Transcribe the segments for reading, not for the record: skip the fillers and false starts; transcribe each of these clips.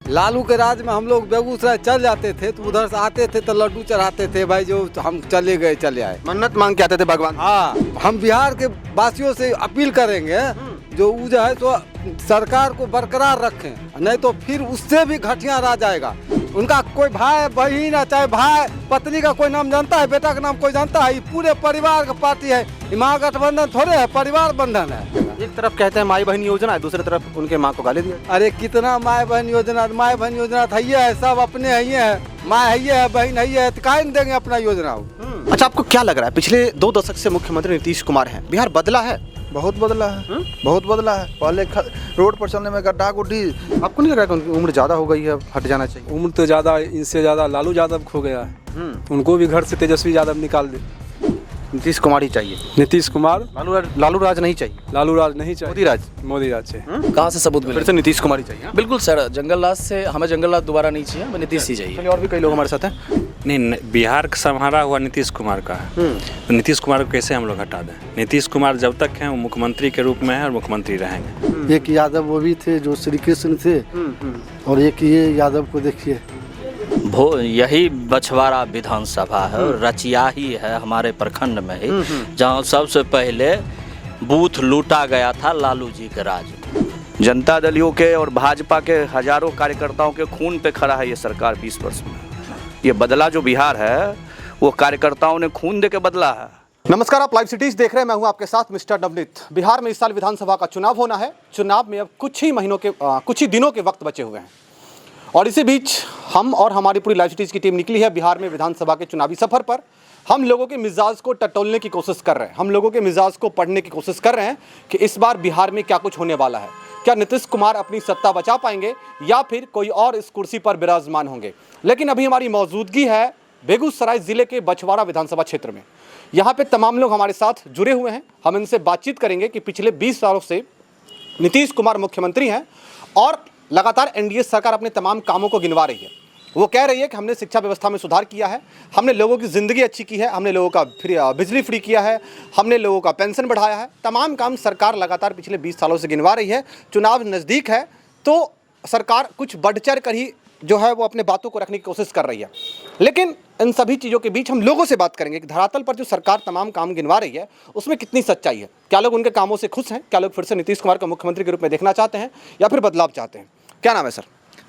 लालू के राज में हम लोग बेगूसराय चल जाते थे तो उधर से आते थे तो लड्डू चढ़ाते थे भाई, जो हम चले गए चले आए, मन्नत मांग के आते थे भगवान। हाँ, हम बिहार के वासियों से अपील करेंगे जो जो है तो सरकार को बरकरार रखें, नहीं तो फिर उससे भी घटिया राज आएगा। उनका कोई भाई बहन है, चाहे भाई पत्नी का कोई नाम जानता है, बेटा का नाम कोई जानता है, ये पूरे परिवार का पार्टी है। महागठबंधन थोड़े है, परिवार बंधन है। एक तरफ कहते हैं माई बहन योजना है, दूसरी तरफ उनके माँ को गाली दिया। अरे कितना माय बहन योजना, माय बहन योजना था ये है, सब अपने है, ये है माँ है, ये है बहन है, ये है, तो काहे नहीं देंगे अपना योजना। अच्छा, आपको क्या लग रहा है पिछले 2 दशक से मुख्यमंत्री नीतीश कुमार हैं, बिहार बदला है? बहुत बदला है, बहुत बदला है। पहले रोड पर चलने में गड्ढा गुड्ढी। आपको नहीं लग रहा कि उनकी उम्र ज्यादा हो गई है, हट जाना चाहिए? उम्र तो ज्यादा, इनसे ज्यादा लालू यादव खो गया है, उनको भी घर से तेजस्वी यादव निकाल दे। नीतीश कुमार ही चाहिए। नीतीश कुमार, लालू राज नहीं चाहिए। लालू राज नहीं चाहिए, मोदी राज चाहिए। कहाँ से सबूत फिर मिले? से नीतीश कुमार ही चाहिए। बिल्कुल सर, जंगल राज से हमें जंगल राज दोबारा नहीं चाहिए, हमें नीतीश ही चाहिए। चलिए, और भी कई लोग हमारे साथ हैं। नहीं, बिहार का संभाला हुआ नीतीश कुमार का है, तो नीतीश कुमार को कैसे हम लोग हटा दें? नीतीश कुमार जब तक हैं वो मुख्यमंत्री के रूप में है और मुख्यमंत्री रहेंगे। एक यादव वो भी थे जो श्री कृष्ण थे, और एक ये यादव को देखिए। यही बछवाड़ा विधानसभा है, रचिया ही है हमारे प्रखंड में ही, जहाँ सबसे पहले बूथ लूटा गया था लालू जी के राज में। जनता दलियों के और भाजपा के हजारों कार्यकर्ताओं के खून पे खड़ा है ये सरकार 20 वर्ष में। ये बदला जो बिहार है वो कार्यकर्ताओं ने खून दे के बदला है। नमस्कार, आप लाइव सिटीज देख रहे हैं, मैं हूं आपके साथ मिस्टर नवनीत। बिहार में इस साल विधानसभा का चुनाव होना है। चुनाव में अब कुछ ही दिनों के वक्त बचे हुए हैं, और इसी बीच हम और हमारी पूरी लाइव सिटीज की टीम निकली है बिहार में विधानसभा के चुनावी सफर पर। हम लोगों के मिजाज को टटोलने की कोशिश कर रहे हैं, हम लोगों के मिजाज को पढ़ने की कोशिश कर रहे हैं कि इस बार बिहार में क्या कुछ होने वाला है। क्या नीतीश कुमार अपनी सत्ता बचा पाएंगे या फिर कोई और इस कुर्सी पर विराजमान होंगे? लेकिन अभी हमारी मौजूदगी है बेगूसराय जिले के बछवाड़ा विधानसभा क्षेत्र में। यहाँ पे तमाम लोग हमारे साथ जुड़े हुए हैं। हम इनसे बातचीत करेंगे कि पिछले 20 सालों से नीतीश कुमार मुख्यमंत्री हैं और लगातार एनडीए सरकार अपने तमाम कामों को गिनवा रही है। वो कह रही है कि हमने शिक्षा व्यवस्था में सुधार किया है, हमने लोगों की ज़िंदगी अच्छी की है, हमने लोगों का बिजली फ्री किया है, हमने लोगों का पेंशन बढ़ाया है। तमाम काम सरकार लगातार पिछले 20 सालों से गिनवा रही है। चुनाव नज़दीक है तो सरकार कुछ बढ़ चढ़ कर ही जो है वो अपने बातों को रखने की कोशिश कर रही है। लेकिन इन सभी चीज़ों के बीच हम लोगों से बात करेंगे कि धरातल पर जो सरकार तमाम काम गिनवा रही है उसमें कितनी सच्चाई है। क्या लोग उनके कामों से खुश हैं? क्या लोग फिर से नीतीश कुमार को मुख्यमंत्री के रूप में देखना चाहते हैं या फिर बदलाव चाहते हैं? क्या नाम है सर?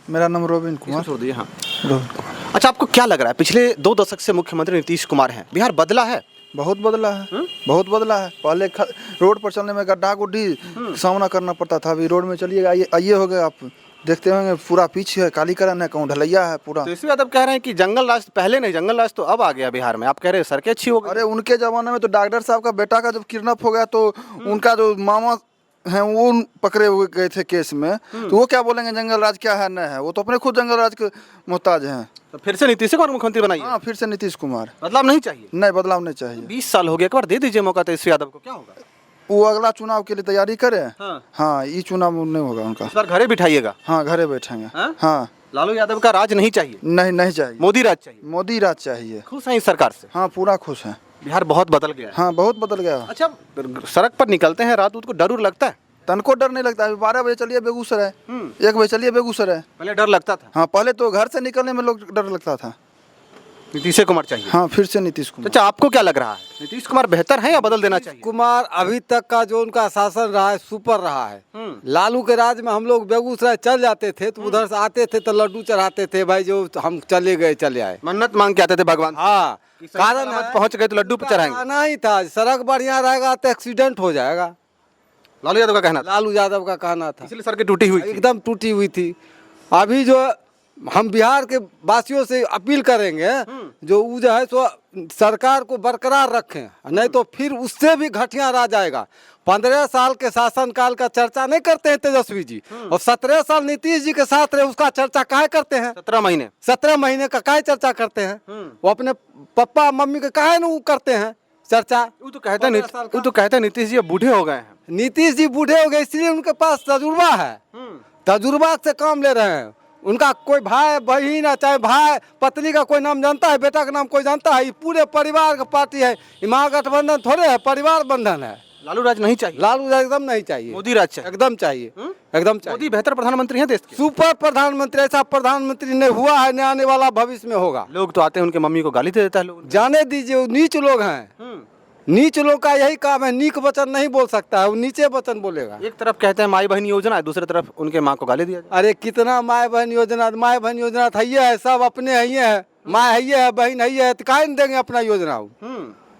मेरा नाम रोबिन कुमार। छोड़ दिए। हाँ, रोबिन कुमार। अच्छा, आपको क्या लग रहा है पिछले 2 दशक से मुख्यमंत्री नीतीश कुमार हैं, बिहार बदला है? बहुत बदला है, बहुत बदला है। पहले रोड पर चलने में गड्ढा गुड्ढी सामना करना पड़ता था, अभी रोड में चलिएगा आइए हो गए। आप देखते होंगे पूरा पीछे है, कालीकरण है, कहूँ ढलैया है पूरा। तेजस्वी यादव कह रहे हैं कि जंगल राज पहले नहीं, जंगल राज तो अब आ गया बिहार में। आप कह रहे हैं सड़कें अच्छी हो गई। अरे उनके ज़माने में तो डॉक्टर साहब का बेटा का जब किडनैप हो गया तो उनका जो मामा हैं वो पकड़े हुए गए थे केस में, तो वो क्या बोलेंगे जंगल राज क्या है नहीं है? वो तो अपने खुद जंगल राज के मोहताज हैं। तो फिर से नीतीश कुमार मुख्यमंत्री बनाइए। हाँ, फिर से नीतीश कुमार। बदलाव नहीं चाहिए? नहीं, बदलाव नहीं चाहिए। 20 साल हो गया, एक बार दे दीजिए मौका तेजस्वी यादव को, क्या होगा? वो अगला चुनाव के लिए तैयारी करे। हाँ, ये चुनाव नहीं होगा उनका। इस बार घरे बिठाइएगा। हाँ, घरे बैठेंगे। हाँ, लालू यादव का राज नहीं चाहिए? नहीं चाहिए। मोदी राज चाहिए? मोदी राज चाहिए। खुश हैं इस सरकार से? हाँ, पूरा खुश हैं। बिहार बहुत बदल गया है। हाँ, बहुत बदल गया। अच्छा, सड़क पर निकलते हैं रात को, डर लगता है? तनको डर नहीं लगता। अभी 12 बजे चलिए बेगूसराय, 1 बजे चलिए बेगूसराय। पहले डर लगता था? हाँ, पहले तो घर से निकलने में लोग डर लगता था। नीतीश कुमार चाहिए? हाँ, फिर से नीतीश कुमार। अच्छा, आपको क्या लग रहा है, नीतीश कुमार बेहतर है या बदल देना चाहिए? कुमार अभी तक का जो उनका शासन रहा है सुपर रहा है। लालू के राज में हम लोग बेगूसराय चल जाते थे तो उधर से आते थे तो लड्डू चढ़ाते थे भाई, जो हम चले गए चले आए, मन्नत मांग के आते थे भगवान। हाँ, कारण पहुंच गए तो लड्डू पे चढ़ाएंगे। नहीं था, सड़क बढ़िया रहेगा तो एक्सीडेंट हो जाएगा। लालू यादव का कहना था? लालू यादव का कहना था, इसलिए सड़कें टूटी हुई, एकदम टूटी हुई थी। अभी जो हम बिहार के वासियों से अपील करेंगे जो है तो सरकार को बरकरार रखें, नहीं तो फिर उससे भी घटिया राज आएगा। 15 साल के शासनकाल का चर्चा नहीं करते हैं तेजस्वी जी, और 17 साल नीतीश जी के साथ रहे उसका चर्चा काहे करते हैं? 17 महीने का काहे चर्चा करते हैं? वो अपने पापा मम्मी के काहे नहीं करते हैं चर्चा? वो तो कहते हैं नीतीश जी अब बूढ़े हो गए हैं। नीतीश जी बूढ़े हो गए इसलिए उनके पास तजुर्बा है, तजुर्बा से काम ले रहे हैं। उनका कोई भाई बहन है, चाहे भाई पत्नी का कोई नाम जानता है, बेटा का नाम कोई जानता है, ये पूरे परिवार का पार्टी है। महागठबंधन थोड़े है, परिवार बंधन है। लालू राज नहीं चाहिए? लालू राज एकदम नहीं चाहिए। मोदी राज चाहिए? एकदम चाहिए। एकदम चाहिए। मोदी बेहतर प्रधानमंत्री हैं देश के। सुपर प्रधानमंत्री, ऐसा प्रधानमंत्री नहीं हुआ है, न आने वाला भविष्य में होगा। लोग तो आते हैं उनके मम्मी को गाली दे देता है लोग। जाने दीजिए, वो नीच लोग हैं। नीच लोग का यही काम है, नीक वचन नहीं बोल सकता है, वो नीचे वचन बोलेगा। एक तरफ कहते हैं माई बहन योजना, दूसरी तरफ उनके माँ को गाली दिया जाए। अरे कितना माँ बहन योजना था, ये है सब अपने है, ये है माँ है, ये है बहन है, ये है, तो काहे नहीं देंगे अपना योजना वो?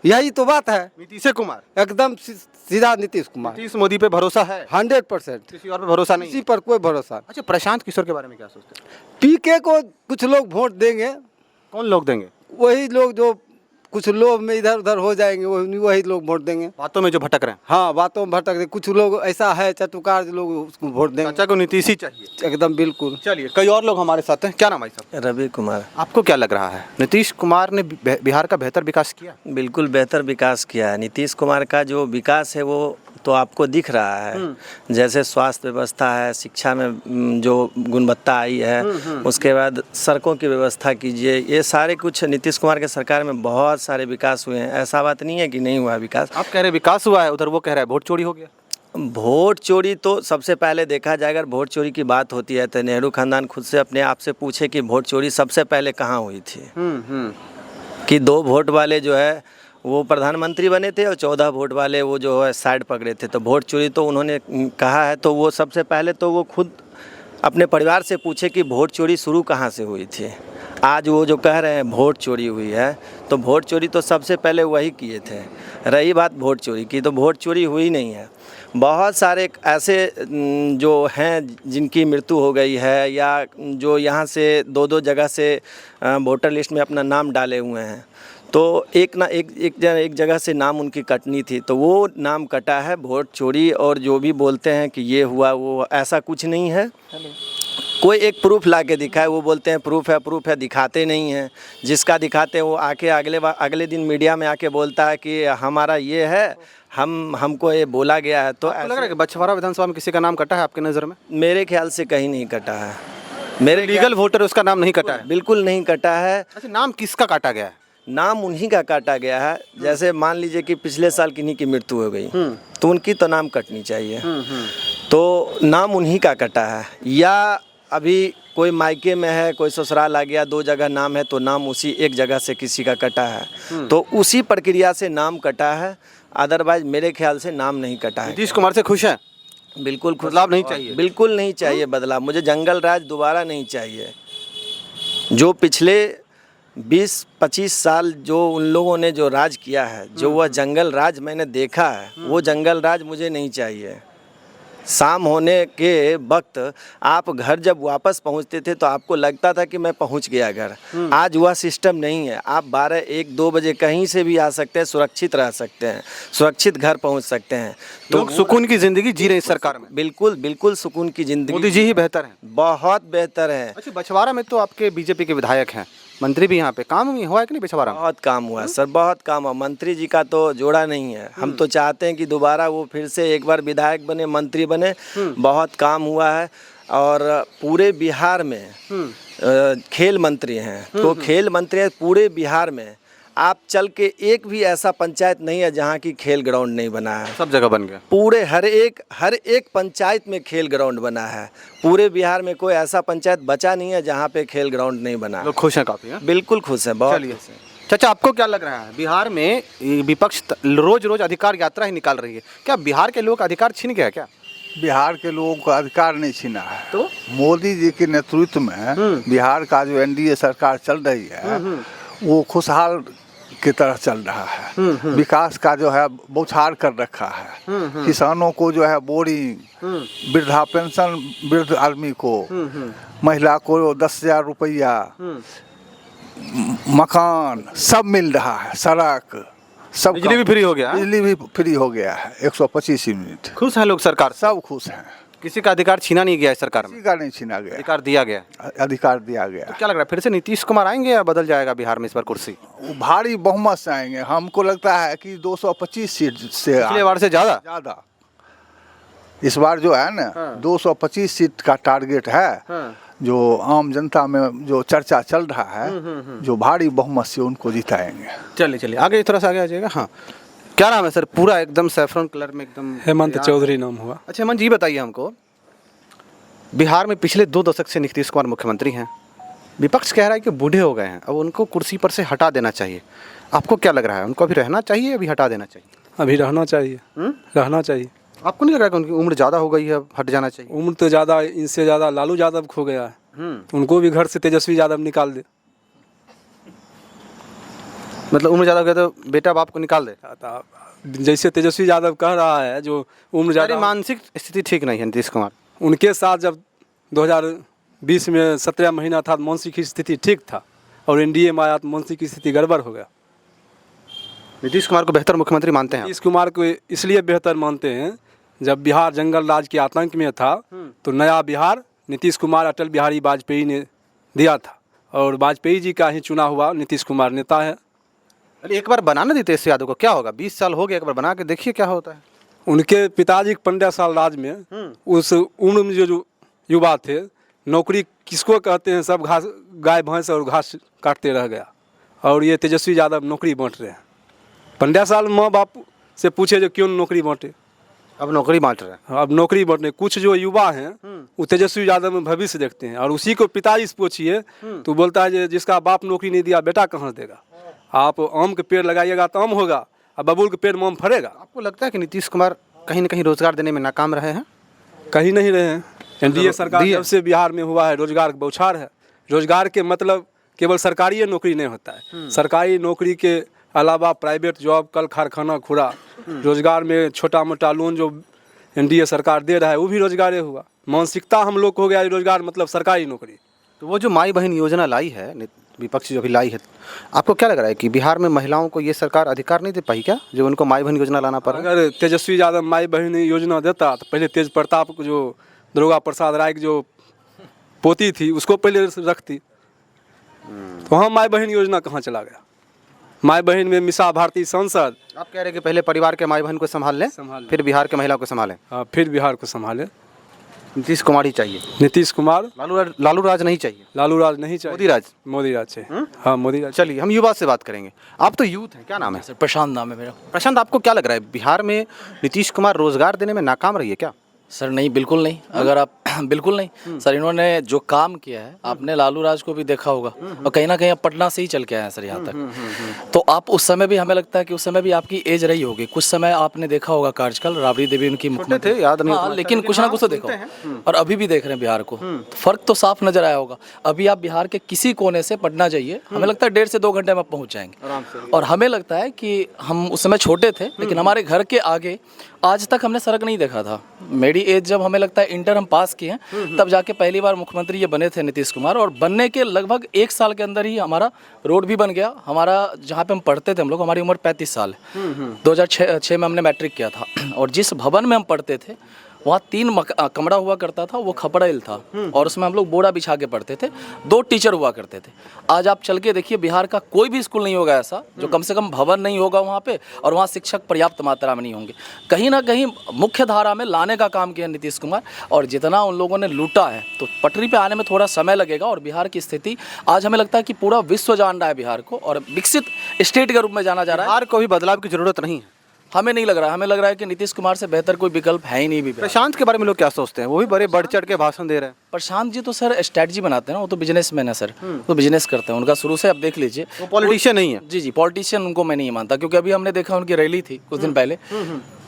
यही तो बात है। नीतीश कुमार एकदम सीधा नीतीश कुमार। नीतीश मोदी पे भरोसा है, 100%। किसी और पे भरोसा नहीं किसी है। पर कोई भरोसा नहीं। अच्छा, प्रशांत किशोर के बारे में क्या सोचते हैं? पीके को कुछ लोग वोट देंगे, कौन लोग देंगे? वही लोग जो कुछ लोग में इधर उधर हो जाएंगे, वही लोग वोट देंगे। बातों में जो भटक रहे हैं। हाँ, बातों में भटक रहे, कुछ लोग ऐसा है चटुकार जो लोग उसको वोट देंगे। चाचा को नीतीश ही चाहिए। एकदम बिल्कुल। चलिए, कई और लोग हमारे साथ हैं। क्या नाम है साहब? रवि कुमार। आपको क्या लग रहा है, नीतीश कुमार ने बिहार का बेहतर विकास किया? बिल्कुल बेहतर विकास किया है। नीतीश कुमार का जो विकास है वो तो आपको दिख रहा है। जैसे स्वास्थ्य व्यवस्था है, शिक्षा में जो गुणवत्ता आई है, उसके बाद सड़कों की व्यवस्था कीजिए, ये सारे कुछ नीतीश कुमार के सरकार में बहुत सारे विकास हुए हैं। ऐसा बात नहीं है कि नहीं हुआ विकास। आप कह रहे विकास हुआ है, उधर वो कह रहा है वोट चोरी हो गया। वोट चोरी तो सबसे पहले देखा जाए, अगर वोट चोरी की बात होती है तो नेहरू खानदान खुद से अपने आप से पूछे कि वोट चोरी सबसे पहले कहाँ हुई थी। कि 2 वोट वाले जो है वो प्रधानमंत्री बने थे और 14 वोट वाले वो जो है साइड पकड़े थे। तो वोट चोरी तो उन्होंने कहा है, तो वो सबसे पहले तो वो खुद अपने परिवार से पूछे कि वोट चोरी शुरू कहाँ से हुई थी। आज वो जो कह रहे हैं वोट चोरी हुई है, तो वोट चोरी तो सबसे पहले वही किए थे। रही बात वोट चोरी की, तो वोट चोरी हुई नहीं है। बहुत सारे ऐसे जो हैं जिनकी मृत्यु हो गई है, या जो यहाँ से 2-2 जगह से वोटर लिस्ट में अपना नाम डाले हुए हैं, तो एक जगह से नाम उनकी कटनी थी, तो वो नाम कटा है। वोट चोरी और जो भी बोलते हैं कि ये हुआ वो, ऐसा कुछ नहीं है। कोई एक प्रूफ ला के दिखाए, वो बोलते हैं प्रूफ है, दिखाते नहीं हैं। जिसका दिखाते हैं वो आके अगले दिन मीडिया में आके बोलता है कि हमारा ये है, हमको ये बोला गया है। तो लग रहा है कि बछवाड़ा विधानसभा में किसी का नाम कटा है आपके नज़र में? मेरे ख्याल से कहीं नहीं कटा है। मेरे लीगल वोटर उसका नाम नहीं कटा है? बिल्कुल नहीं कटा है। अच्छा, नाम किसका काटा गया है? नाम उन्हीं का काटा गया है। जैसे मान लीजिए कि पिछले साल किन्हीं की मृत्यु हो गई, तो उनकी तो नाम कटनी चाहिए। तो नाम उन्हीं का कटा है। या अभी कोई मायके में है, कोई ससुराल आ गया, 2 जगह नाम है, तो नाम उसी एक जगह से किसी का कटा है, तो उसी प्रक्रिया से नाम कटा है। अदरवाइज मेरे ख्याल से नाम नहीं कटा है। नीतीश कुमार से खुश हैं? बिल्कुल खुश। बदलाव नहीं चाहिए? बिल्कुल नहीं चाहिए बदलाव। मुझे जंगल राज दोबारा नहीं चाहिए। जो पिछले 20-25 साल जो उन लोगों ने जो राज किया है, जो वह जंगल राज मैंने देखा है, वो जंगल राज मुझे नहीं चाहिए। शाम होने के वक्त आप घर जब वापस पहुंचते थे तो आपको लगता था कि मैं पहुंच गया घर। आज वह सिस्टम नहीं है। आप 12-1-2 बजे कहीं से भी आ सकते हैं, सुरक्षित रह सकते हैं, सुरक्षित घर पहुंच सकते हैं। तो लोग सुकून की जिंदगी जी रहे हैं सरकार में। बिल्कुल सुकून की जिंदगी। मोदी जी ही बेहतर हैं? बहुत बेहतर है। अच्छा, बछवाड़ा में तो आपके बीजेपी के विधायक हैं, मंत्री भी यहाँ पे, काम हुआ है कि नहीं बछवाड़ा में? बहुत काम हुआ है सर, बहुत काम हुआ। मंत्री जी का तो जोड़ा नहीं है। हम तो चाहते हैं कि दोबारा वो फिर से एक बार विधायक बने, मंत्री बने। बहुत काम हुआ है। और पूरे बिहार में खेल मंत्री हैं, तो खेल मंत्री हैं पूरे बिहार में। आप चल के एक भी ऐसा पंचायत नहीं है जहाँ की खेल ग्राउंड नहीं बना है। सब जगह बन गया। पूरे हर एक पंचायत में खेल ग्राउंड बना है। पूरे बिहार में कोई ऐसा पंचायत बचा नहीं है जहाँ पे खेल ग्राउंड नहीं बना है। लोग खुश हैं काफ़ी? हैं? बिल्कुल खुश हैं, बहुत खुश हैं। चाचा, आपको क्या लग रहा है, बिहार में विपक्ष रोज अधिकार यात्रा ही निकाल रही है, क्या बिहार के लोग अधिकार छीन गया क्या? बिहार के लोगों को अधिकार नहीं छीना है। तो मोदी जी के नेतृत्व में बिहार का जो एनडीए सरकार चल रही है, वो खुशहाल की तरह चल रहा है। विकास का जो है बौछार कर रखा है। किसानों को जो है बोरिंग, वृद्धा पेंशन, वृद्ध आदमी को, महिला को 10,000 रुपया, मकान सब मिल रहा है, सड़क सब, बिजली भी फ्री हो गया। बिजली भी फ्री हो गया है 125 यूनिट। खुश हैं लोग सरकार? सब खुश हैं। किसी का अधिकार छीना नहीं गया है सरकार में? किसी का नहीं छीना गया, अधिकार दिया गया। अधिकार दिया गया। तो क्या लग रहा है, फिर से नीतीश कुमार आएंगे या बदल जाएगा बिहार में इस बार कुर्सी? वो भारी बहुमत से आएंगे। हमको लगता है कि 225 सीट से, पिछले बार से ज़्यादा इस बार जो है ना, 225 सीट का टारगेट है। जो आम जनता में जो चर्चा चल रहा है, जो भारी बहुमत से उनको जिताएंगे। चलिए आगे, थोड़ा सा आगे आ जाएगा। हाँ, क्या नाम है सर? पूरा एकदम सैफरन कलर में एकदम। हेमंत चौधरी नाम हुआ। अच्छा हेमंत जी, बताइए हमको बिहार में पिछले 2 दशक से नीतीश कुमार मुख्यमंत्री हैं। विपक्ष कह रहा है कि बूढ़े हो गए हैं, अब उनको कुर्सी पर से हटा देना चाहिए। आपको क्या लग रहा है, उनको अभी रहना चाहिए, अभी हटा देना चाहिए? अभी रहना चाहिए, रहना चाहिए। आपको नहीं लग रहा कि उनकी उम्र ज़्यादा हो गई है, अब हट जाना चाहिए? उम्र तो ज़्यादा, इनसे ज़्यादा लालू यादव खो गया है। उनको भी घर से तेजस्वी यादव निकाल दे। मतलब उम्र ज़्यादा हो गया तो बेटा बाप को निकाल दे? जैसे तेजस्वी यादव कह रहा है, जो उम्र ज़्यादा, मानसिक स्थिति ठीक नहीं है नीतीश कुमार। उनके साथ जब 2020 में 17 महीना था, मानसिक स्थिति ठीक था, और एनडीए में आया तो मानसिक स्थिति गड़बड़ हो गया। नीतीश कुमार को बेहतर मुख्यमंत्री मानते हैं? नीतीश कुमार को इसलिए बेहतर मानते हैं, जब बिहार जंगल राज के आतंक में था तो नया बिहार नीतीश कुमार, अटल बिहारी वाजपेयी ने दिया था, और वाजपेयी जी का ही चुना हुआ नीतीश कुमार नेता है। अरे एक बार बनाना देते तेजस्वी यादव को, क्या होगा? 20 साल हो गए, एक बार बना के देखिए क्या होता है। उनके पिताजी के 15 साल राज में, उस उम्र में जो युवा थे, नौकरी किसको कहते हैं, सब घास, गाय भैंस और घास काटते रह गया, और ये तेजस्वी यादव नौकरी बांट रहे हैं। 15 साल माँ बाप से पूछे जो क्यों नौकरी बांटे, अब नौकरी बांट रहे हैं। अब नौकरी बांटने, कुछ जो युवा हैं वो तेजस्वी यादव में भविष्य देखते हैं, और उसी को पिताजी से पूछिए तो बोलता है जिसका बाप नौकरी नहीं दिया बेटा कहाँ देगा। आप आम के पेड़ लगाइएगा तो आम होगा, और बबूल के पेड़ में आम फरेगा। आपको लगता है कि नीतीश कुमार कहीं ना कहीं रोजगार देने में नाकाम रहे हैं? कहीं नहीं रहे हैं। एनडीए सरकार जब से बिहार में हुआ है, रोजगार का बौछार है। रोजगार के मतलब केवल सरकारी नौकरी नहीं होता है, सरकारी नौकरी के अलावा प्राइवेट जॉब, कल कारखाना खुला, रोजगार में छोटा मोटा लोन जो एनडीए सरकार दे रहा है वो भी रोजगार हुआ। मानसिकता हम लोग को हो गया रोजगार मतलब सरकारी नौकरी। तो वो जो माई बहन योजना लाई है, विपक्ष जो भी लाई है, आपको क्या लग रहा है कि बिहार में महिलाओं को ये सरकार अधिकार नहीं दे पाई क्या, जो उनको माई बहन योजना लाना पड़ा? अगर तेजस्वी यादव माई बहन योजना देता तो पहले तेज प्रताप को, जो दुर्गा प्रसाद राय की जो पोती थी, उसको पहले रखती। तो हाँ, माई बहन योजना कहाँ चला गया? माई बहन में मिसा भारती सांसद। आप कह रहे हैं कि पहले परिवार के माई बहन को संभाल लें, फिर बिहार के महिला को संभालें। हाँ, फिर बिहार को संभाले। नीतीश कुमार ही चाहिए? नीतीश कुमार, लालू राज नहीं चाहिए? लालू राज नहीं चाहिए, मोदी राज? मोदी राज चाहिए। हाँ, मोदी राज। चलिए हम युवा से बात करेंगे। आप तो यूथ हैं, क्या नाम है? सर प्रशांत नाम है मेरा। प्रशांत, आपको क्या लग रहा है बिहार में नीतीश कुमार रोजगार देने में नाकाम रही है क्या? सर नहीं, बिल्कुल नहीं। अगर आप बिल्कुल नहीं सर, इन्होंने जो काम किया है, आपने लालू राज को भी देखा होगा, और कहीं ना कहीं आप पटना से ही चल के आए हैं सर यहाँ तक। तो आप उस समय भी, हमें लगता है कि उस समय भी आपकी एज रही होगी, कुछ समय आपने देखा होगा कार्यकाल, राबड़ी देवी उनकी मुख्यमंत्री थे, याद नहीं। हाँ, लेकिन कुछ ना कुछ तो देखा होगा, और अभी भी देख रहे हैं बिहार को, तो फर्क तो साफ नजर आया होगा। अभी आप बिहार के किसी कोने से पटना जाइए, हमें लगता है 1.5 से 2 घंटे में पहुँच जाएंगे। और हमें लगता है कि हम उस समय छोटे थे, लेकिन हमारे घर के आगे आज तक हमने सड़क नहीं देखा था। मेरी एज जब हमें लगता है इंटर हम पास किए हैं, तब जाके पहली बार मुख्यमंत्री ये बने थे नीतीश कुमार, और बनने के लगभग 1 साल के अंदर ही हमारा रोड भी बन गया। हमारा जहाँ पे हम पढ़ते थे, हम लोग, हमारी उम्र 35 साल है। 2006 में हमने मैट्रिक किया था, और जिस भवन में हम पढ़ते थे वहाँ 3 कमरा हुआ करता था, वो खपड़ेल था, और उसमें हम लोग बोरा बिछा के पढ़ते थे। 2 टीचर हुआ करते थे। आज आप चल के देखिए, बिहार का कोई भी स्कूल नहीं होगा ऐसा जो कम से कम भवन नहीं होगा वहाँ पे, और वहाँ शिक्षक पर्याप्त मात्रा में नहीं होंगे। कहीं ना कहीं मुख्य धारा में लाने का काम किया नीतीश कुमार, और जितना उन लोगों ने लूटा है तो पटरी पे आने में थोड़ा समय लगेगा। और बिहार की स्थिति आज हमें लगता है कि पूरा विश्व जान रहा है बिहार को, और विकसित स्टेट के रूप में जाना जा रहा है। बिहार को भी बदलाव की जरूरत नहीं है? हमें नहीं लग रहा है, हमें लग रहा है कि नीतीश कुमार से बेहतर कोई विकल्प है ही नहीं भी। प्रशांत के बारे में लोग क्या सोचते हैं? वो भी बड़े बढ़ चढ़ के भाषण दे रहे हैं। प्रशांत जी तो सर स्ट्रैटेजी बनाते हैं ना, वो तो बिजनेसमैन है सर, वो बिजनेस करते हैं, उनका शुरू से आप देख लीजिए। वो पॉलिटिशियन नहीं है? जी, पॉलिटिशियन उनको मैं नहीं मानता, क्योंकि अभी हमने देखा उनकी रैली थी कुछ दिन पहले,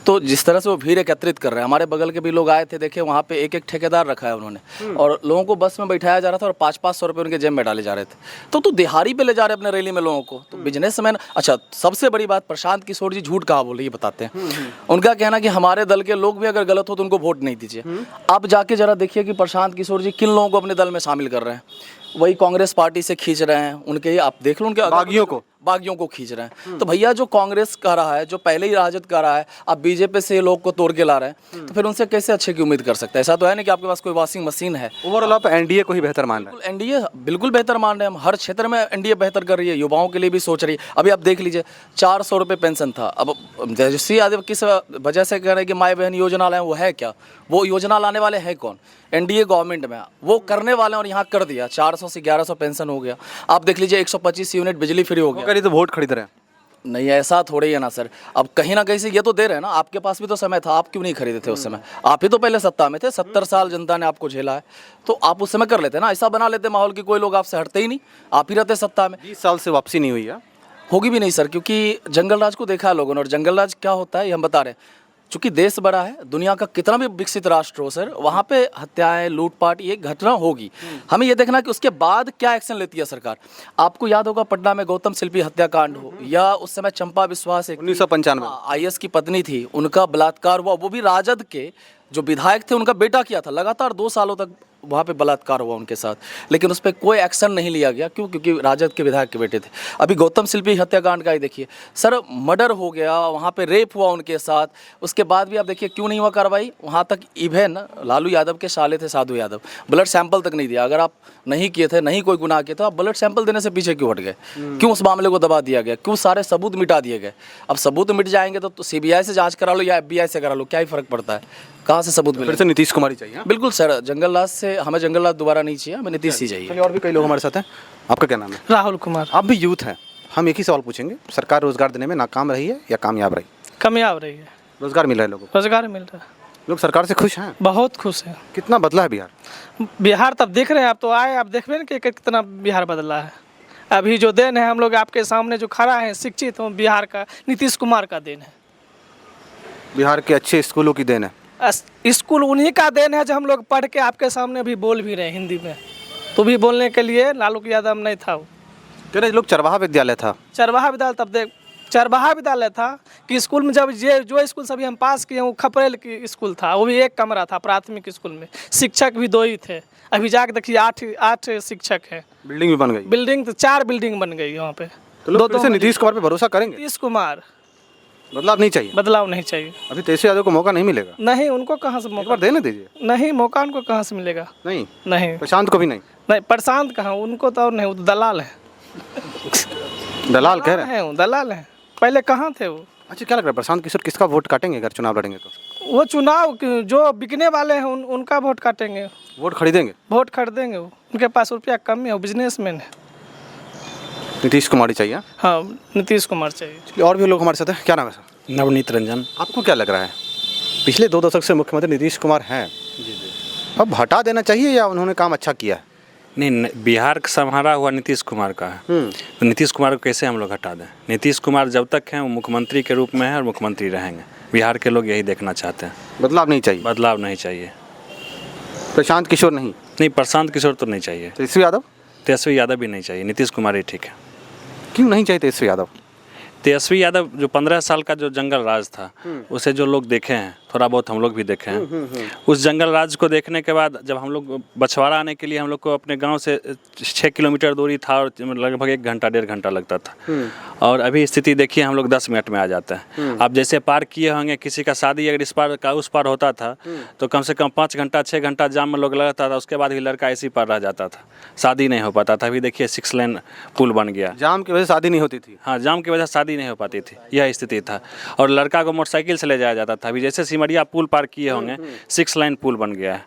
तो जिस तरह से वो भीड़ एकत्रित कर रहे हैं, हमारे बगल के भी लोग आए थे, देखे वहाँ पे एक ठेकेदार रखा है उन्होंने, और लोगों को बस में बैठाया जा रहा था, और 500-500 रुपये उनके जेब में डाले जा रहे थे। तो दिहाड़ी पे ले जा रहे अपने रैली में लोगों को, तो बिजनेसमैन। अच्छा, सबसे बड़ी बात, प्रशांत किशोर जी झूठ कहा बोले ये बताते हैं। उनका कहना कि हमारे दल के लोग भी अगर गलत हो तो उनको वोट नहीं दीजिए। आप जाके जरा देखिए कि प्रशांत किशोर जी किन लोगों को अपने दल में शामिल कर रहे हैं। वही कांग्रेस पार्टी से खींच रहे हैं, उनके आप देख लो, उनके बागियों को खींच रहे हैं। तो भैया जो कांग्रेस कर रहा है, जो पहले ही राजद कर रहा है, आप बीजेपी से लोग को तोड़ के ला रहे हैं, तो फिर उनसे कैसे अच्छे की उम्मीद कर सकते हैं? ऐसा तो है नहीं कि आपके पास कोई वॉशिंग मशीन है। ओवरऑल आप एनडीए को ही बेहतर मान रहे हैं? एनडीए बिल्कुल बेहतर मान रहे हैं हम, हर क्षेत्र में एनडीए बेहतर कर रही है, युवाओं के लिए भी सोच रही है। अभी आप देख लीजिए, 400 रुपये पेंशन था, अब तेजस्वी यादव किस वजह से कह रहे हैं कि माई बहन योजना लाए, वो है क्या? वो योजना लाने वाले हैं कौन? एनडीए गवर्नमेंट में वो करने वाले, और यहाँ कर दिया। 400 से 1100 पेंशन हो गया। आप देख लीजिए, 125 यूनिट बिजली फ्री हो गया। तो वोट खरीद रहे हैं? नहीं ऐसा थोड़ी ही है ना सर। अब कहीं ना कहीं से ये तो दे रहे हैं ना, आपके पास भी तो समय था, आप क्यों नहीं खरीदे थे उस समय? आप ही तो पहले सत्ता में थे, 70 साल जनता ने आपको झेला है, तो आप उस समय कर लेते ना, ऐसा बना लेते माहौल की कोई लोग आपसे हटते ही नहीं, आप ही रहते सत्ता में। 20 साल से वापसी नहीं हुई है। होगी भी नहीं सर, क्योंकि जंगल राज को देखा है लोगों ने, और जंगल राज क्या होता है ये हम बता रहे हैं। चूंकि देश बड़ा है, दुनिया का कितना भी विकसित राष्ट्र हो सर, वहाँ पे हत्याएं, लूटपाट, ये घटना होगी। हमें ये देखना कि उसके बाद क्या एक्शन लेती है सरकार। आपको याद होगा पटना में गौतम शिल्पी हत्याकांड हो, या उस समय चंपा विश्वास 1995 IAS की पत्नी थी, उनका बलात्कार हुआ, वो भी राजद के जो विधायक थे उनका बेटा किया था, लगातार 2 सालों तक वहाँ पे बलात्कार हुआ उनके साथ, लेकिन उस पर कोई एक्शन नहीं लिया गया। क्यों? क्योंकि राजद के विधायक के बेटे थे। अभी गौतम शिल्पी हत्याकांड का ही देखिए सर, मर्डर हो गया, वहाँ पे रेप हुआ उनके साथ, उसके बाद भी आप देखिए क्यों नहीं हुआ कार्रवाई। वहाँ तक इवन लालू यादव के साले थे साधु यादव, ब्लड सैंपल तक नहीं दिया। अगर आप नहीं किए थे, नहीं कोई गुनाह किए तो आप ब्लड सैंपल देने से पीछे क्यों हट गए? क्यों उस मामले को दबा दिया गया? क्यों सारे सबूत मिटा दिए गए? अब सबूत मिट जाएंगे तो CBI से जाँच करा लो या FBI से करा लो, क्या ही फर्क पड़ता है? कहाँ से सबूत मिले? फिर से नीतीश कुमार ही चाहिए। बिल्कुल सर, जंगल राज से हमें जंगल राज दोबारा नहीं चाहिए, हमें नीतीश ही चाहिए। चलिए, और भी कई लोग हमारे साथ हैं। आपका क्या नाम है? राहुल कुमार। आप भी यूथ हैं, हम एक ही सवाल पूछेंगे, सरकार रोजगार देने में नाकाम रही है या कामयाब रही? कामयाब रही है, रोजगार मिल रहा है लोगों को? रोजगार मिल रहा है, लोग सरकार से खुश हैं? बहुत खुश हैं। कितना बदला है बिहार? बिहार तब देख रहे हैं, आप तो आए, आप देख रहे हैं कि कितना बिहार बदला है। अभी जो देन है हम लोग आपके सामने जो खड़ा है शिक्षित हो, बिहार का नीतीश कुमार का देन है। बिहार के अच्छे स्कूलों की देन है? स्कूल उन्हीं का देन है जो हम लोग पढ़ के आपके सामने भी बोल भी रहे हैं हिंदी में, तो भी बोलने के लिए लालू यादव नहीं था। वो कह रहे लोग चरवाहा विद्यालय था। चरवाहा विद्यालय, तब देख चरवाहा विद्यालय था कि स्कूल में जब ये जो स्कूल सभी हम पास किए वो खपरेल की स्कूल था, वो भी एक कमरा था प्राथमिक स्कूल में, शिक्षक भी 2 ही थे। अभी जाके देखिए 8 शिक्षक हैं। बिल्डिंग भी बन गई? बिल्डिंग तो 4 बिल्डिंग बन गई वहाँ पे। तो लोग फिर से नीतीश कुमार पे भरोसा करेंगे? नीतीश कुमार, बदलाव नहीं चाहिए? बदलाव नहीं चाहिए। अभी तेजस्वी यादव को मौका नहीं मिलेगा? नहीं, उनको कहाँ से मौका देने दीजिए। नहीं, मौका उनको कहाँ से मिलेगा? नहीं नहीं, प्रशांत को भी नहीं? नहीं, प्रशांत कहाँ, उनको तो और नहीं, वो तो दलाल है। दलाल कह रहे हैं? हैं, दलाल हैं, पहले कहाँ थे वो? अच्छा, क्या लग रहा है प्रशांत किशोर किसका वोट काटेंगे अगर चुनाव लड़ेंगे तो? वो चुनाव जो बिकने वाले हैं उनका वोट काटेंगे, वोट खरीदेंगे, वोट खरीदेंगे। वो उनके पास रुपया कम है, वो बिजनेसमैन है। नीतीश कुमार ही चाहिए? हाँ, नीतीश कुमार चाहिए। और भी लोग हमारे साथ हैं। क्या नाम है सर? नवनीत रंजन। आपको क्या लग रहा है, पिछले 2 दशक से मुख्यमंत्री नीतीश कुमार हैं, अब हटा देना चाहिए या उन्होंने काम अच्छा किया है? नहीं, बिहार का संभाला हुआ नीतीश कुमार का है, तो नीतीश कुमार को कैसे हम लोग हटा दें? नीतीश कुमार जब तक हैं वो मुख्यमंत्री के रूप में है और मुख्यमंत्री रहेंगे। बिहार के लोग यही देखना चाहते हैं। बदलाव नहीं चाहिए? बदलाव नहीं चाहिए। प्रशांत किशोर नहीं? नहीं, प्रशांत किशोर तो नहीं चाहिए। तेजस्वी यादव? तेजस्वी यादव भी नहीं चाहिए, नीतीश कुमार ही ठीक है। क्यों नहीं चाहिए तेजस्वी यादव? तेजस्वी यादव जो 15 साल का जो जंगल राज था, उसे जो लोग देखे हैं, थोड़ा बहुत हम लोग भी देखे हैं, उस जंगल राज को देखने के बाद जब हम लोग बछवाड़ा आने के लिए हम लोग को अपने गांव से 6 किलोमीटर दूरी था और लगभग 1 घंटा 1.5 घंटा लगता था, और अभी स्थिति देखिए हम लोग 10 मिनट में आ जाते हैं। आप जैसे पार किए होंगे, किसी का शादी अगर इस पार का उस पार होता था तो कम से कम 5 घंटा 6 घंटा जाम में लोग लगता था, उसके बाद भी लड़का ऐसे ही पार रह जाता था, शादी नहीं हो पाता था। अभी देखिए 6 लेन पुल बन गया। जाम की वजह से शादी नहीं होती थी? हाँ, जाम की वजह से शादी नहीं हो पाती थी, यह स्थिति था। और लड़का को मोटरसाइकिल से ले जाया जाता था। अभी जैसे सिमरिया पुल पार किए होंगे, 6 लाइन पुल बन गया है।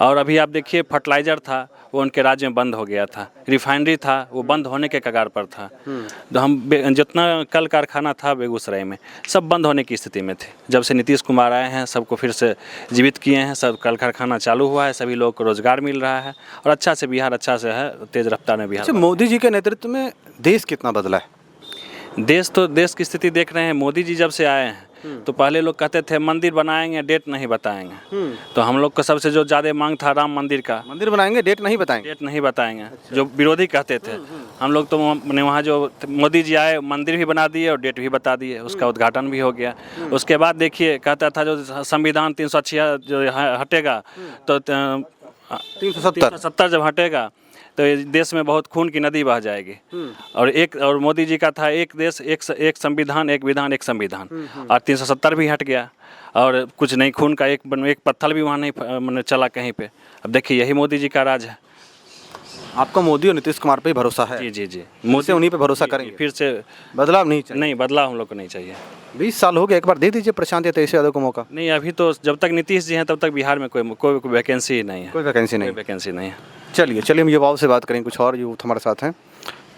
और अभी आप देखिए फर्टिलाइज़र था वो उनके राज्य में बंद हो गया था, रिफाइनरी था वो बंद होने के कगार पर था। तो हम जितना कल कारखाना था बेगूसराय में सब बंद होने की स्थिति में थे। जब से नीतीश कुमार आए हैं सबको फिर से जीवित किए हैं, सब कल कारखाना चालू हुआ है, सभी लोगों को रोजगार मिल रहा है और अच्छा से बिहार अच्छा से है, तेज़ रफ्तार में बिहार। मोदी जी के नेतृत्व में देश कितना बदला है? देश की स्थिति देख रहे हैं। मोदी जी जब से आए हैं तो पहले लोग कहते थे मंदिर बनाएंगे, डेट नहीं बताएंगे। तो हम लोग को सबसे जो ज़्यादा मांग था राम मंदिर का, मंदिर बनाएंगे डेट नहीं बताएंगे, डेट नहीं बताएंगे। जो विरोधी कहते थे, हम लोग तो वहाँ जो मोदी जी आए मंदिर भी बना दिए और डेट भी बता दिए, उसका उद्घाटन भी हो गया। उसके बाद देखिए कहता था जो संविधान 306 जो हटेगा तो 370 जब हटेगा तो देश में बहुत खून की नदी बह जाएगी। और मोदी जी का था एक देश एक संविधान, एक विधान, एक संविधान, और 370 भी हट गया और कुछ नहीं, खून का एक पत्थर भी वहाँ नहीं चला कहीं पे। अब देखिए यही मोदी जी का राज है। आपका मोदी और नीतीश कुमार पे ही भरोसा है? जी। मोदी से उन्हीं पे भरोसा करेंगे? फिर से बदलाव नहीं चाहिए? नहीं, बदलाव हम लोग को नहीं चाहिए। 20 साल हो गए, एक बार दे दीजिए प्रशांत या तेजस्वी यादव को मौका। नहीं, अभी तो जब तक नीतीश जी हैं तब तक बिहार में कोई वैकेंसी ही नहीं है। कोई वैकेंसी नहीं है। चलिए हम युवाओं से बात करेंगे, कुछ और यूथ हमारे साथ हैं।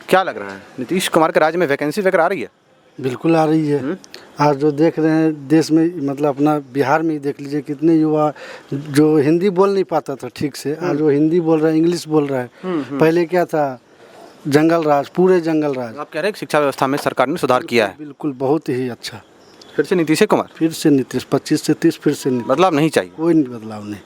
क्या लग रहा है नीतीश कुमार के राज्य में वैकेंसी वगैरह आ रही है? बिल्कुल आ रही है। आज जो देख रहे हैं देश में, मतलब अपना बिहार में ही देख लीजिए, कितने युवा जो हिंदी बोल नहीं पाता था ठीक से, आज वो हिंदी बोल रहा है, इंग्लिश बोल रहा है। पहले क्या था, जंगल राज, पूरे जंगल राज। आप कह रहे हैं कि शिक्षा व्यवस्था में सरकार ने सुधार किया है। बिल्कुल, बहुत ही अच्छा। फिर से नीतीश कुमार, फिर से नीतीश, 25 से 30 फिर से नीतीश। बदलाव नहीं चाहिए? कोई नहीं बदलाव नहीं,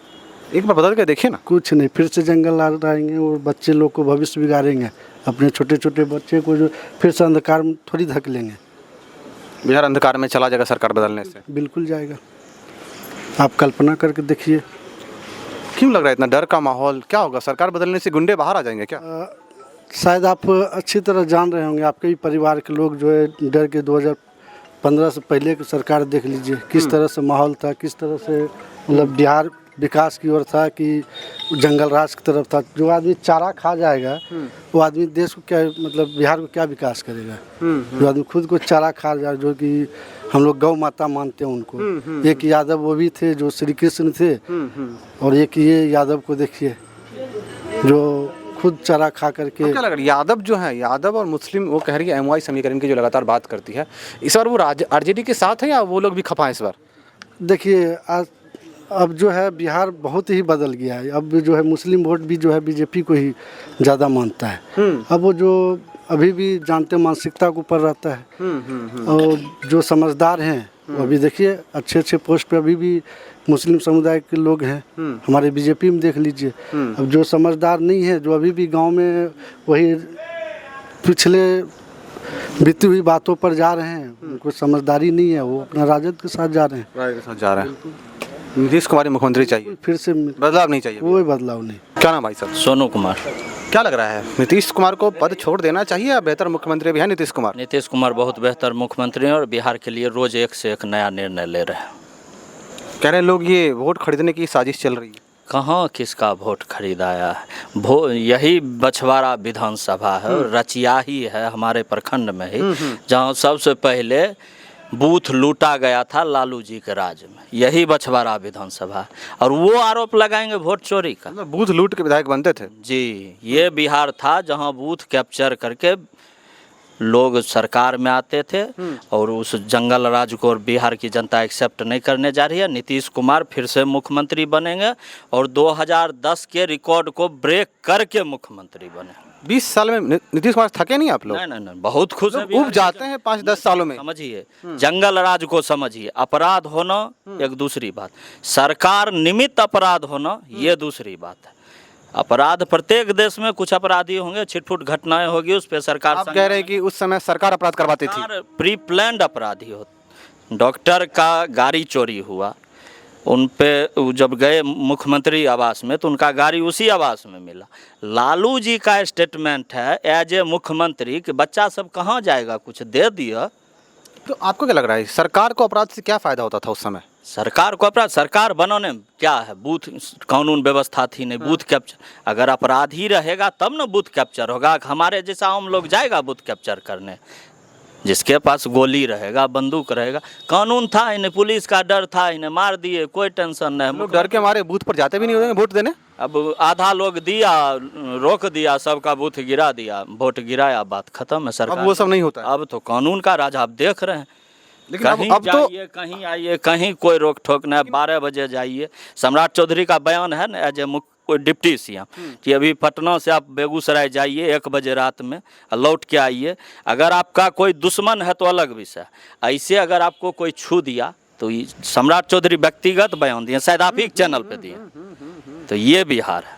एक बार बदल के देखिए ना। कुछ नहीं, फिर से जंगल राज आएंगे और बच्चे लोग को भविष्य बिगाड़ेंगे। अपने छोटे छोटे बच्चे को जो फिर से अंधकार में थोड़ी धकेलेंगे। बिहार अंधकार में चला जाएगा सरकार बदलने से? बिल्कुल जाएगा, आप कल्पना करके देखिए। क्यों लग रहा है इतना डर का माहौल? क्या होगा, सरकार बदलने से गुंडे बाहर आ जाएंगे क्या? शायद आप अच्छी तरह जान रहे होंगे, आपके ही परिवार के लोग जो है डर के 2015 से पहले की सरकार देख लीजिए, किस तरह से माहौल था, किस तरह से मतलब बिहार विकास की ओर था कि जंगल राज की तरफ था। जो आदमी चारा खा जाएगा वो आदमी देश को क्या, मतलब बिहार को क्या विकास करेगा? जो आदमी खुद को चारा खा जाए, जो कि हम लोग गौ माता मानते हैं उनको। एक यादव वो भी थे जो श्री कृष्ण थे, और एक ये यादव को देखिए जो खुद चारा खा करके। क्या लग रहा है, यादव जो है, यादव और मुस्लिम, वो कह रही है MOI समीकरण की जो लगातार बात करती है, इस बार वो RJD के साथ है या वो लोग भी खपा है इस बार? देखिए, आज अब जो है बिहार बहुत ही बदल गया है। अब जो है मुस्लिम वोट भी जो है बीजेपी को ही ज़्यादा मानता है। अब वो जो अभी भी जानते मानसिकता के ऊपर रहता है, और जो समझदार हैं वो अभी देखिए अच्छे अच्छे पोस्ट पे अभी भी मुस्लिम समुदाय के लोग हैं। हमारे बीजेपी में देख लीजिए। अब जो समझदार नहीं है, जो अभी भी गांव में वही पिछले बीती हुई बातों पर जा रहे हैं, उनको समझदारी नहीं है, वो अपना राजद के साथ जा रहे हैं। नीतीश कुमार मुख्यमंत्री चाहिए, फिर से बदलाव नहीं चाहिए? कोई बदलाव नहीं। क्या नाम भाई साहब? सोनू कुमार। क्या लग रहा है, नीतीश कुमार को पद छोड़ देना चाहिए या बेहतर मुख्यमंत्री भी है नीतीश कुमार? नीतीश कुमार बहुत बेहतर मुख्यमंत्री हैं और बिहार के लिए रोज एक से एक नया निर्णय ले रहे हैं। कह रहे हैं लोग ये वोट खरीदने की साजिश चल रही है। कहाँ किसका वोट खरीदाया है? यही बछवाड़ा विधानसभा है, रचिया ही है हमारे प्रखंड में ही, जहाँ सबसे पहले बूथ लूटा गया था लालू जी के राज में। यही बछवाड़ा विधानसभा, और वो आरोप लगाएंगे वोट चोरी का। बूथ लूट के विधायक बनते थे जी। ये बिहार था जहाँ बूथ कैप्चर करके लोग सरकार में आते थे, और उस जंगल राज को बिहार की जनता एक्सेप्ट नहीं करने जा रही है। नीतीश कुमार फिर से मुख्यमंत्री बनेंगे और 2010 के रिकॉर्ड को ब्रेक करके मुख्यमंत्री बने। 20 साल में नीतीश कुमार थके नहीं आप लोग? नहीं, बहुत खुश हैं। उब जाते हैं 5-10 सालों में। समझिए, जंगल राज को समझिए। अपराध होना एक दूसरी बात, सरकार निमित्त अपराध होना ये दूसरी बात है। अपराध प्रत्येक देश में कुछ अपराधी होंगे, छिटपुट घटनाएं होगी, उस पर सरकार। आप कह रहे हैं कि उस समय सरकार अपराध करवाती थी? प्री प्लान्ड अपराधी हो। डॉक्टर का गाड़ी चोरी हुआ, उन पे जब गए मुख्यमंत्री आवास में तो उनका गाड़ी उसी आवास में मिला। लालू जी का स्टेटमेंट है एज ए मुख्यमंत्री कि बच्चा सब कहाँ जाएगा, कुछ दे दिया। तो आपको क्या लग रहा है, सरकार को अपराध से क्या फायदा होता था उस समय? सरकार को अपराध, सरकार बनाने में क्या है, बूथ कानून व्यवस्था थी नहीं, बूथ कैप्चर। अगर अपराध ही रहेगा तब ना बूथ कैप्चर होगा। हमारे जैसा आम लोग जाएगा बूथ कैप्चर करने? जिसके पास गोली रहेगा, बंदूक रहेगा, कानून था, इन्हें पुलिस का डर था, इन्हें मार दिए, कोई टेंशन नहीं। लोग डर के मारे बूथ पर जाते भी नहीं होंगे वोट देने। अब आधा लोग दिया, रोक दिया, सबका बूथ गिरा दिया, वोट गिराया, बात खत्म है। सरकार अब वो सब नहीं होता है। अब तो कानून का राज आप देख रहे हैं। लेकिन कहीं अब जाइए, कहीं आइए, कहीं कोई रोक टोक नहीं। 12 बजे जाइए। सम्राट चौधरी का बयान है ना एज ए डिप्टी CM कि अभी पटना से आप बेगूसराय जाइए 1 बजे रात में, लौट के आइए। अगर आपका कोई दुश्मन है तो अलग विषय, ऐसे अगर आपको कोई छू दिया तो सम्राट चौधरी व्यक्तिगत बयान दिए, शायद आप ही चैनल पे दिए। तो ये बिहार है।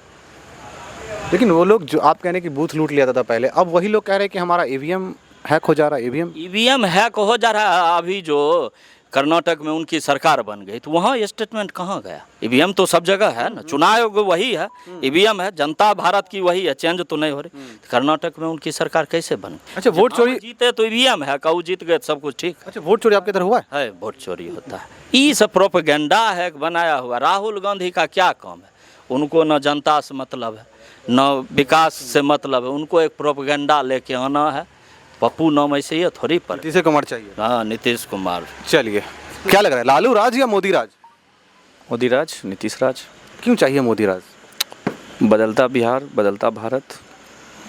लेकिन वो लोग जो आप कह रहे हैं कि बूथ लूट लिया था पहले, अब वही लोग कह रहे हैं कि हमारा EVM हैक हो जा रहा है। EVM हैक हो जा रहा है। अभी जो कर्नाटक में उनकी सरकार बन गई तो वहाँ स्टेटमेंट कहाँ गया? EVM तो सब जगह है ना, चुनाव आयोग वही है, EVM है, जनता भारत की वही है, चेंज तो नहीं हो रही। कर्नाटक में उनकी सरकार कैसे बन? अच्छा, वोट चोरी जीते तो EVM है, कहूँ जीत गए सब कुछ ठीक। अच्छा, वोट चोरी आपके इधर हुआ है? वोट चोरी होता है, ये सब प्रोपेगेंडा है बनाया हुआ। राहुल गांधी का क्या काम है? उनको न जनता से मतलब है, न विकास से मतलब है, उनको एक प्रोपेगेंडा लेके आना है। पप्पू नाम ऐसे ही थोड़ी पर। नीतीश कुमार चाहिए? हाँ, नीतीश कुमार। चलिए, क्या लग रहा है, लालू राज या मोदी राज? मोदी राज, नीतीश राज। क्यों चाहिए मोदी राज? बदलता बिहार, बदलता भारत।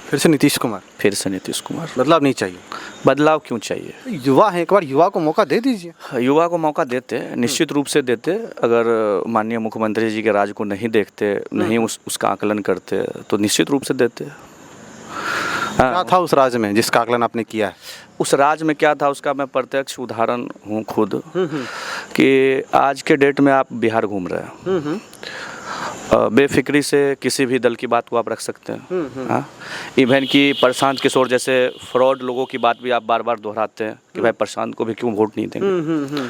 फिर से नीतीश कुमार? फिर से नीतीश कुमार। बदलाव नहीं चाहिए? बदलाव क्यों चाहिए? युवा है, एक बार युवा को मौका दे दीजिए। युवा को मौका देते, निश्चित रूप से देते। अगर माननीय मुख्यमंत्री जी के राज को नहीं देखते, नहीं उसका आकलन करते, तो निश्चित रूप से देते। क्या था उस राज्य में जिसका आकलन आपने किया है? उस राज्य में क्या था उसका मैं प्रत्यक्ष उदाहरण हूँ खुद, कि आज के डेट में आप बिहार घूम रहे हैं, बेफिक्री से किसी भी दल की बात को आप रख सकते हैं। हाँ, इवन कि प्रशांत किशोर जैसे फ्रॉड लोगों की बात भी आप बार बार दोहराते हैं कि भाई प्रशांत को भी क्यों वोट नहीं देंगे।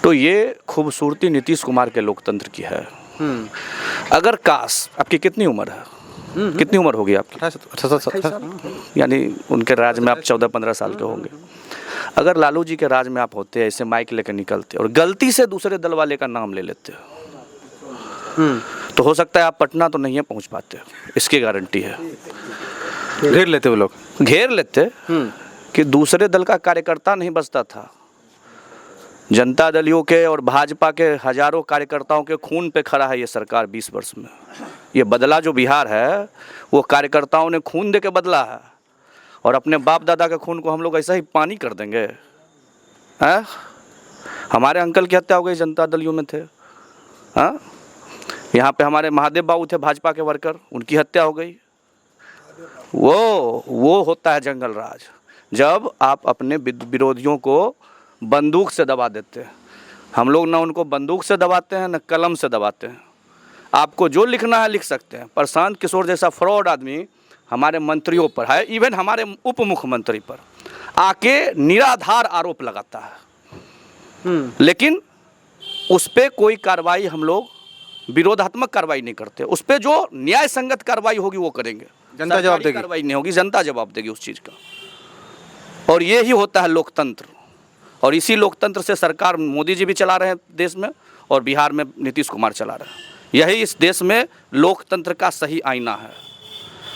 तो ये खूबसूरती नीतीश कुमार के लोकतंत्र की है। अगर काश, आपकी कितनी उम्र है? कितनी उम्र होगी आपकी? यानी उनके राज में आप 14-15 साल के होंगे। अगर लालू जी के राज में आप होते, ऐसे माइक लेकर निकलते और गलती से दूसरे दल वाले का नाम ले लेते, तो हो सकता है आप पटना तो नहीं पहुंच पाते, इसकी गारंटी है। घेर लेते वो लोग, घेर लेते कि दूसरे दल का कार्यकर्ता नहीं बचता था। जनता दलियों के और भाजपा के हजारों कार्यकर्ताओं के खून पे खड़ा है ये सरकार 20 वर्ष में। ये बदला जो बिहार है वो कार्यकर्ताओं ने खून दे के बदला है, और अपने बाप दादा के खून को हम लोग ऐसा ही पानी कर देंगे? हैं? हमारे अंकल की हत्या हो गई, जनता दलियों में थे। हाँ, यहाँ पे हमारे महादेव बाबू थे भाजपा के वर्कर, उनकी हत्या हो गई। वो होता है जंगल राज, जब आप अपने विरोधियों को बंदूक से दबा देते हैं। हम लोग ना उनको बंदूक से दबाते हैं, ना कलम से दबाते हैं। आपको जो लिखना है लिख सकते हैं। प्रशांत किशोर जैसा फ्रॉड आदमी हमारे मंत्रियों पर है, इवन हमारे उप मुख्यमंत्री पर आके निराधार आरोप लगाता है, लेकिन उस पर कोई कार्रवाई, हम लोग विरोधात्मक कार्रवाई नहीं करते। उस पर जो न्याय संगत कार्रवाई होगी वो करेंगे। जनता जवाब देगी, कार्रवाई नहीं होगी, जनता जवाब देगी उस चीज़ का। और ये ही होता है लोकतंत्र, और इसी लोकतंत्र से सरकार मोदी जी भी चला रहे हैं देश में, और बिहार में नीतीश कुमार चला रहे हैं। यही इस देश में लोकतंत्र का सही आईना है,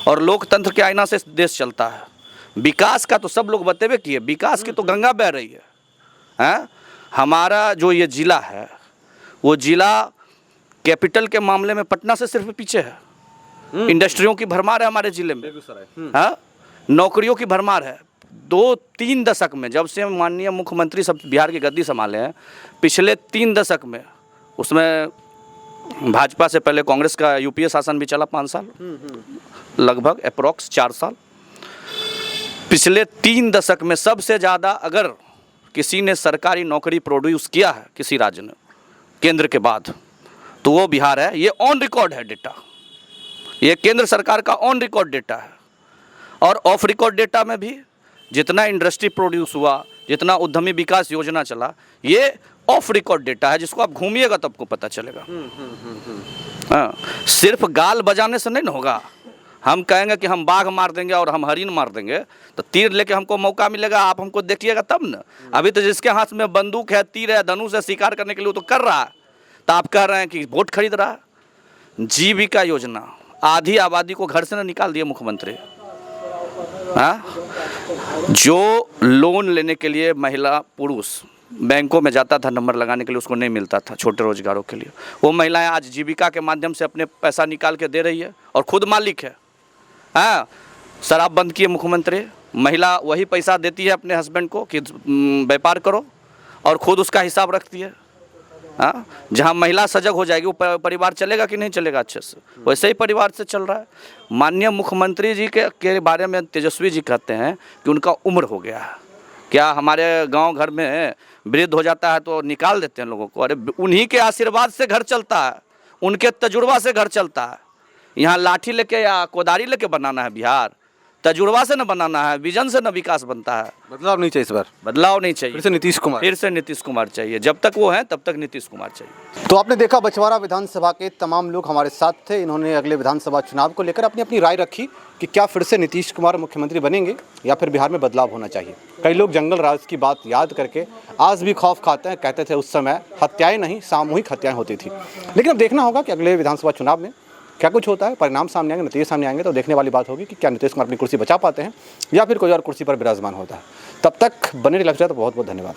और लोकतंत्र के आईना से देश चलता है। विकास का तो सब लोग बतेबे किए, विकास की तो गंगा बह रही है। हैं? हमारा जो ये जिला है, वो जिला कैपिटल के मामले में पटना से सिर्फ पीछे है। इंडस्ट्रियों की भरमार है हमारे जिले में। हाँ, नौकरियों की भरमार है। 2-3 दशक में, जब से माननीय मुख्यमंत्री सब बिहार की गद्दी संभाले हैं, पिछले 3 दशक में, उसमें भाजपा से पहले कांग्रेस का यूपीए शासन भी चला 5 साल, लगभग अप्रॉक्स 4 साल। पिछले 3 दशक में सबसे ज़्यादा अगर किसी ने सरकारी नौकरी प्रोड्यूस किया है किसी राज्य ने केंद्र के बाद, तो वो बिहार है। ये ऑन रिकॉर्ड है डेटा, ये केंद्र सरकार का ऑन रिकॉर्ड डेटा है। और ऑफ रिकॉर्ड डेटा में भी जितना इंडस्ट्री प्रोड्यूस हुआ, जितना उद्यमी विकास योजना चला, ये ऑफ रिकॉर्ड डेटा है, जिसको आप घूमिएगा तब आपको पता चलेगा। हाँ, सिर्फ गाल बजाने से नहीं ना होगा। हम कहेंगे कि हम बाघ मार देंगे और हम हरिन मार देंगे, तो तीर लेके हमको मौका मिलेगा, आप हमको देखिएगा तब ना। अभी तो जिसके हाथ में बंदूक है, तीर है, धनुष है, शिकार करने के लिए, तो कर रहा है, तो आप कह रहे हैं कि वोट खरीद रहा है। जीविका योजना, आधी आबादी को घर से ना निकाल दिए मुख्यमंत्री। हाँ, जो लोन लेने के लिए महिला पुरुष बैंकों में जाता था नंबर लगाने के लिए, उसको नहीं मिलता था छोटे रोजगारों के लिए, वो महिलाएं आज जीविका के माध्यम से अपने पैसा निकाल के दे रही है और खुद मालिक है। हाँ, शराब बंद किए मुख्यमंत्री, महिला वही पैसा देती है अपने हस्बैंड को कि व्यापार करो, और खुद उसका हिसाब रखती है। हाँ, जहाँ महिला सजग हो जाएगी, वो परिवार चलेगा कि नहीं चलेगा अच्छे से, वैसे ही परिवार से चल रहा है। माननीय मुख्यमंत्री जी के बारे में तेजस्वी जी कहते हैं कि उनका उम्र हो गया है। क्या हमारे गांव घर में वृद्ध हो जाता है तो निकाल देते हैं लोगों को? अरे उन्हीं के आशीर्वाद से घर चलता है, उनके तजुर्बा से घर चलता है। यहाँ लाठी लेके या कोदारी लेके बनाना है बिहार, तजुर्बा से न बनाना है, विजन से न विकास बनता है। बदलाव नहीं चाहिए इस बार, बदलाव नहीं चाहिए। फिर से नीतीश कुमार चाहिए। जब तक वो हैं तब तक नीतीश कुमार चाहिए। तो आपने देखा बछवाड़ा विधानसभा के तमाम लोग हमारे साथ थे। इन्होंने अगले विधानसभा चुनाव को लेकर अपनी अपनी राय रखी कि क्या फिर से नीतीश कुमार मुख्यमंत्री बनेंगे या फिर बिहार में बदलाव होना चाहिए। कई लोग जंगल राज की बात याद करके आज भी खौफ खाते हैं, कहते थे उस समय हत्याएं नहीं सामूहिक हत्याएं होती थी। लेकिन अब देखना होगा कि अगले विधानसभा चुनाव में क्या कुछ होता है, परिणाम सामने आएंगे, नतीजे सामने आएंगे, तो देखने वाली बात होगी कि क्या नीतीश कुमार अपनी कुर्सी बचा पाते हैं या फिर कोई और कुर्सी पर विराजमान होता है। तब तक बने रहिए। बहुत बहुत धन्यवाद।